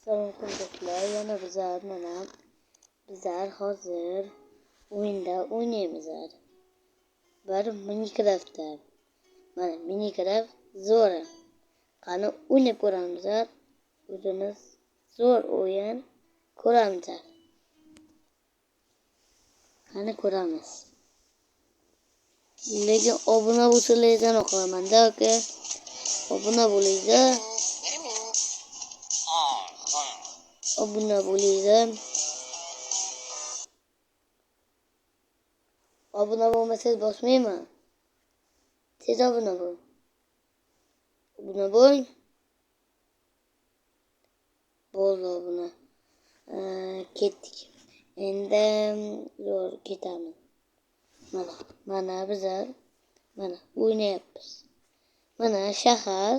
Salom do'stlar, yana bizlar hozir o'yinda o'ynaymiz. Bir Minecraftda. Mana Minecraft zo'r. Qani o'ynab ko'ramiz. O'zimiz zo'r o'yin ko'ramiz. Qani ko'ramiz. Lekin obuna bo'lsangiz qo'yaman-da, aka. Obuna bo'linglar. Obuna bo'linglar. Obuna bo'lmasangiz bosmayman. Tez obuna bo'l. Obuna bo'l. Bo'ldi obuna. Ketdik. Endi zo'r ketamiz. Mana bizlar o'ynayapmiz. Mana shahar.